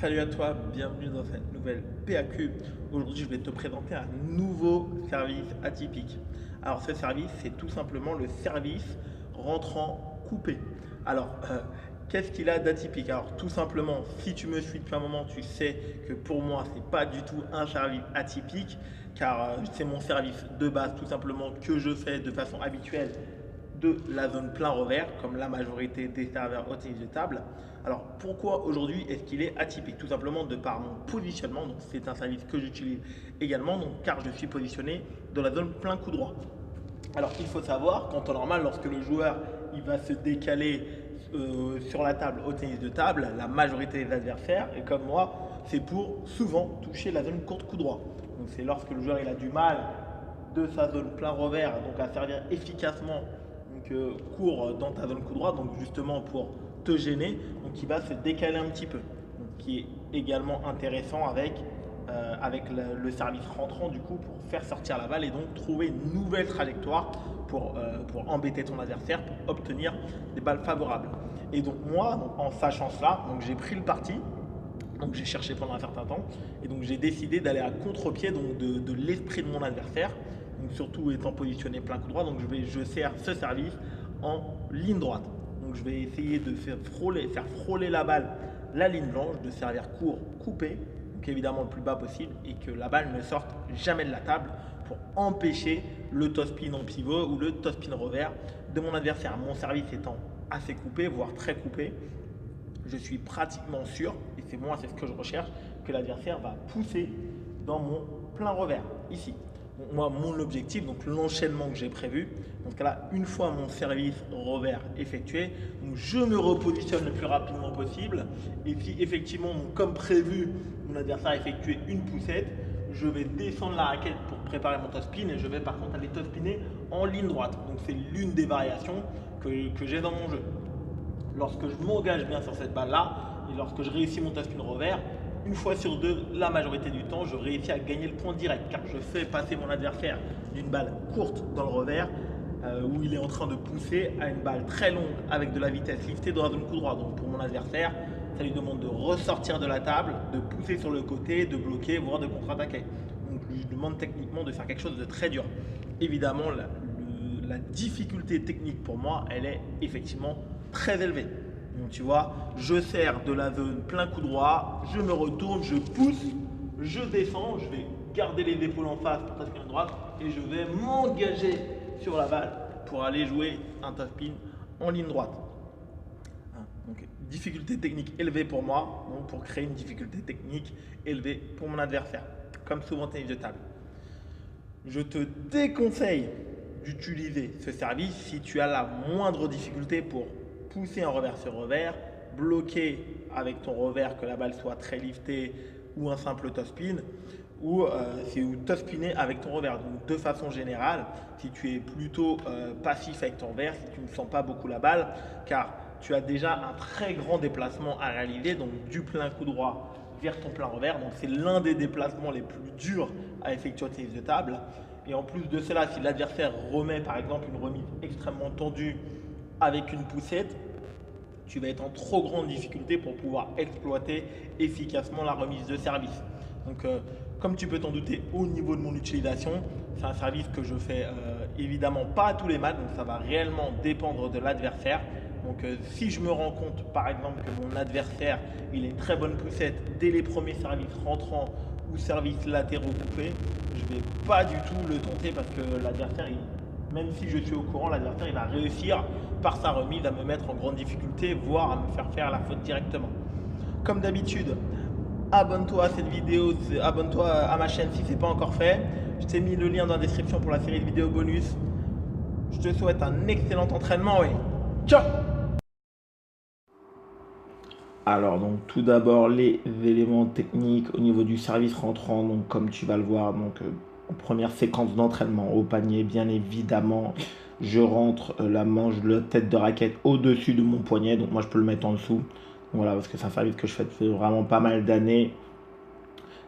Salut à toi, bienvenue dans cette nouvelle PAQ. Aujourd'hui, je vais te présenter un nouveau service atypique. Alors, ce service, c'est tout simplement le service rentrant coupé. Alors, qu'est-ce qu'il a d'atypique? Alors, tout simplement, si tu me suis depuis un moment, tu sais que pour moi, ce n'est pas du tout un service atypique, car c'est mon service de base, tout simplement, que je fais de façon habituelle de la zone plein revers, comme la majorité des serveurs haute de table. Alors pourquoi aujourd'hui est-ce qu'il est atypique? Tout simplement de par mon positionnement, donc c'est un service que j'utilise également, donc, car je suis positionné dans la zone plein coup droit. Alors il faut savoir qu'en temps normal, lorsque le joueur il va se décaler sur la table au tennis de table, la majorité des adversaires, et comme moi, c'est pour souvent toucher la zone courte coup droit. Donc c'est lorsque le joueur il a du mal de sa zone plein revers, donc à servir efficacement court dans ta zone coup droit, donc justement pour te gêner, donc il va se décaler un petit peu, donc, qui est également intéressant avec le service rentrant du coup pour faire sortir la balle et donc trouver une nouvelle trajectoire pour embêter ton adversaire, pour obtenir des balles favorables. Et donc moi, donc, en sachant cela, donc j'ai pris le parti, donc j'ai cherché pendant un certain temps, et donc j'ai décidé d'aller à contre-pied donc de l'esprit de mon adversaire, donc surtout étant positionné plein coup droit, donc je sers ce service en ligne droite. Donc je vais essayer de faire frôler la balle la ligne blanche, de servir court, coupé, donc évidemment le plus bas possible, et que la balle ne sorte jamais de la table pour empêcher le top-spin en pivot ou le top-spin revers de mon adversaire. Mon service étant assez coupé, voire très coupé, je suis pratiquement sûr, et c'est ce que je recherche, que l'adversaire va pousser dans mon plein revers, ici. Donc moi, mon objectif, donc l'enchaînement que j'ai prévu, dans ce cas-là, une fois mon service revers effectué, donc je me repositionne le plus rapidement possible, et si effectivement, donc, comme prévu, mon adversaire a effectué une poussette, je vais descendre la raquette pour préparer mon top spin, et je vais par contre aller top spinner en ligne droite. Donc c'est l'une des variations que j'ai dans mon jeu. Lorsque je m'engage bien sur cette balle-là, et lorsque je réussis mon top-spin revers, une fois sur deux, la majorité du temps, je réussis à gagner le point direct, car je fais passer mon adversaire d'une balle courte dans le revers, où il est en train de pousser, à une balle très longue avec de la vitesse liftée dans la zone coup droit. Donc pour mon adversaire, ça lui demande de ressortir de la table, de pousser sur le côté, de bloquer, voire de contre-attaquer. Donc je lui demande techniquement de faire quelque chose de très dur. Évidemment, la difficulté technique pour moi, elle est effectivement très élevé. Donc tu vois, je sers de la zone plein coup droit, je me retourne, je pousse, je descends, je vais garder les épaules en face pour top spin à droite et je vais m'engager sur la balle pour aller jouer un top spin en ligne droite. Donc difficulté technique élevée pour moi, donc pour créer une difficulté technique élevée pour mon adversaire, comme souvent tennis de table. Je te déconseille d'utiliser ce service si tu as la moindre difficulté pour pousser un revers sur revers, bloquer avec ton revers que la balle soit très liftée ou un simple top spin, ou top spinner avec ton revers. Donc de façon générale, si tu es plutôt passif avec ton revers, si tu ne sens pas beaucoup la balle, car tu as déjà un très grand déplacement à réaliser, donc du plein coup droit vers ton plein revers. Donc c'est l'un des déplacements les plus durs à effectuer au tennis de table. Et en plus de cela, si l'adversaire remet par exemple une remise extrêmement tendue avec une poussette, tu vas être en trop grande difficulté pour pouvoir exploiter efficacement la remise de service. Donc comme tu peux t'en douter, au niveau de mon utilisation, c'est un service que je fais évidemment pas à tous les matchs, donc ça va réellement dépendre de l'adversaire. Donc si je me rends compte par exemple que mon adversaire il a une très bonne poussette dès les premiers services rentrants ou services latéraux coupés, je ne vais pas du tout le tenter parce que l'adversaire, même si je suis au courant, l'adversaire il va réussir par sa remise à me mettre en grande difficulté, voire à me faire faire la faute directement. Comme d'habitude, abonne-toi à cette vidéo, abonne-toi à ma chaîne si ce n'est pas encore fait. Je t'ai mis le lien dans la description pour la série de vidéos bonus. Je te souhaite un excellent entraînement et ciao! Alors donc tout d'abord les éléments techniques au niveau du service rentrant, donc comme tu vas le voir, donc en première séquence d'entraînement au panier, bien évidemment, je rentre la manche de la tête de raquette au-dessus de mon poignet, donc moi je peux le mettre en dessous, voilà, parce que c'est un service que je fais depuis vraiment pas mal d'années.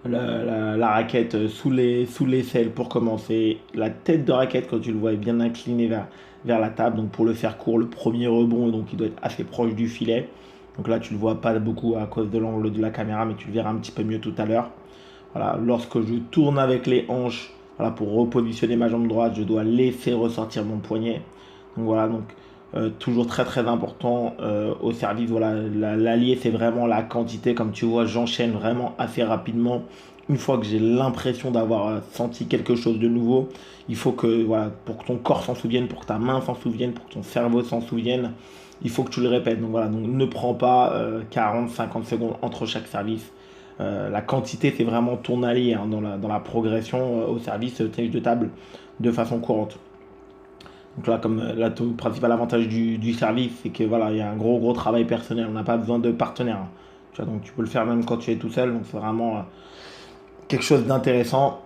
La raquette sous l'aisselle pour commencer, la tête de raquette quand tu le vois est bien inclinée vers la table, donc pour le faire court, le premier rebond donc il doit être assez proche du filet. Donc là, tu le vois pas beaucoup à cause de l'angle de la caméra, mais tu le verras un petit peu mieux tout à l'heure. Voilà, lorsque je tourne avec les hanches, voilà, pour repositionner ma jambe droite, je dois laisser ressortir mon poignet. Donc voilà, donc toujours très très important au service. Voilà, l'allié c'est vraiment la quantité. Comme tu vois, j'enchaîne vraiment assez rapidement. Une fois que j'ai l'impression d'avoir senti quelque chose de nouveau, il faut que, voilà, pour que ton corps s'en souvienne, pour que ta main s'en souvienne, pour que ton cerveau s'en souvienne, il faut que tu le répètes. Donc voilà, donc ne prends pas 40-50 secondes entre chaque service. La quantité, c'est vraiment ton allié hein, dans la progression au service tennis de table de façon courante. Donc là, comme là, le principal avantage du service, c'est que voilà, il y a un gros travail personnel. On n'a pas besoin de partenaire. Hein. Tu vois, donc tu peux le faire même quand tu es tout seul. Donc c'est vraiment quelque chose d'intéressant.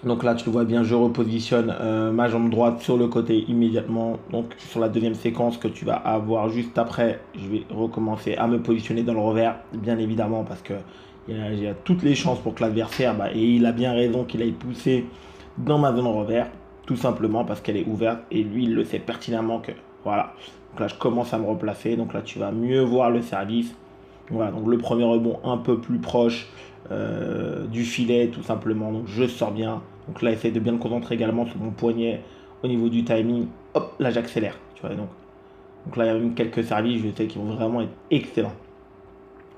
Donc là, tu le vois bien, je repositionne ma jambe droite sur le côté immédiatement. Donc sur la deuxième séquence que tu vas avoir juste après, je vais recommencer à me positionner dans le revers, bien évidemment, parce que il y a toutes les chances pour que l'adversaire, et il a bien raison qu'il aille pousser dans ma zone revers, tout simplement parce qu'elle est ouverte et lui, il le sait pertinemment que voilà. Donc là, je commence à me replacer. Donc là, tu vas mieux voir le service. Voilà, donc le premier rebond un peu plus proche du filet, tout simplement. Donc je sors bien. Donc là, essaye de bien me concentrer également sur mon poignet au niveau du timing. Hop, là, j'accélère. Tu vois, donc là, il y a même quelques services, je sais, qui vont vraiment être excellents.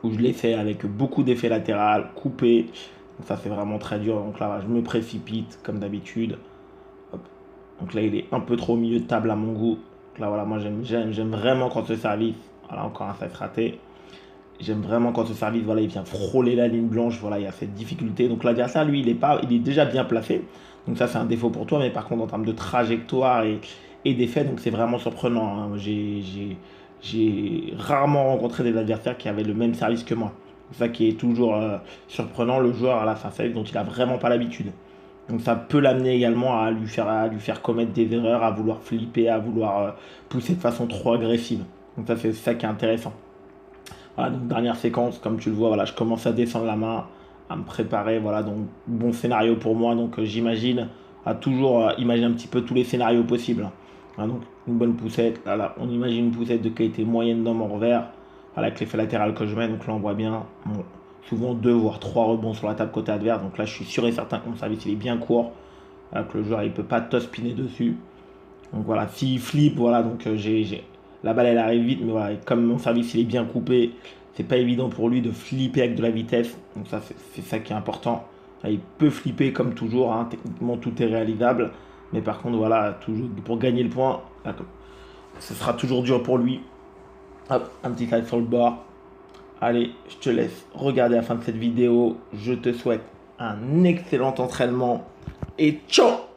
Où je l'ai fait avec beaucoup d'effets latéraux, coupé. Donc ça, c'est vraiment très dur. Donc là, je me précipite comme d'habitude. Donc là, il est un peu trop au milieu de table à mon goût. Donc là, voilà, moi, j'aime vraiment quand ce service, voilà, encore un set raté. J'aime vraiment quand ce service, voilà, il vient frôler la ligne blanche, voilà, il y a cette difficulté. Donc l'adversaire, lui, il est déjà bien placé. Donc ça, c'est un défaut pour toi. Mais par contre, en termes de trajectoire et d'effet, donc c'est vraiment surprenant. Hein. J'ai rarement rencontré des adversaires qui avaient le même service que moi. C'est ça qui est toujours surprenant. Le joueur, là, c'est un service dont il n'a vraiment pas l'habitude. Donc ça peut l'amener également à lui faire commettre des erreurs, à vouloir flipper, à vouloir pousser de façon trop agressive. Donc ça, c'est ça qui est intéressant. Voilà, donc dernière séquence, comme tu le vois, voilà, je commence à descendre la main, à me préparer, voilà, donc bon scénario pour moi, donc j'imagine, à toujours imaginer un petit peu tous les scénarios possibles. Voilà, donc une bonne poussette, là, on imagine une poussette de qualité moyenne dans mon revers, voilà, avec l'effet latéral que je mets, donc là on voit bien, bon, souvent 2 voire 3 rebonds sur la table côté adverse, donc là je suis sûr et certain que mon service il est bien court, voilà, que le joueur il peut pas top spinner dessus. Donc voilà, s'il flippe, voilà, donc la balle elle arrive vite, mais voilà, comme mon service il est bien coupé, c'est pas évident pour lui de flipper avec de la vitesse. Donc ça, c'est ça qui est important. Il peut flipper comme toujours, hein, techniquement tout est réalisable. Mais par contre, voilà, toujours, pour gagner le point, là, ce sera toujours dur pour lui. Hop, un petit slide sur le bord. Allez, je te laisse regarder la fin de cette vidéo. Je te souhaite un excellent entraînement et ciao!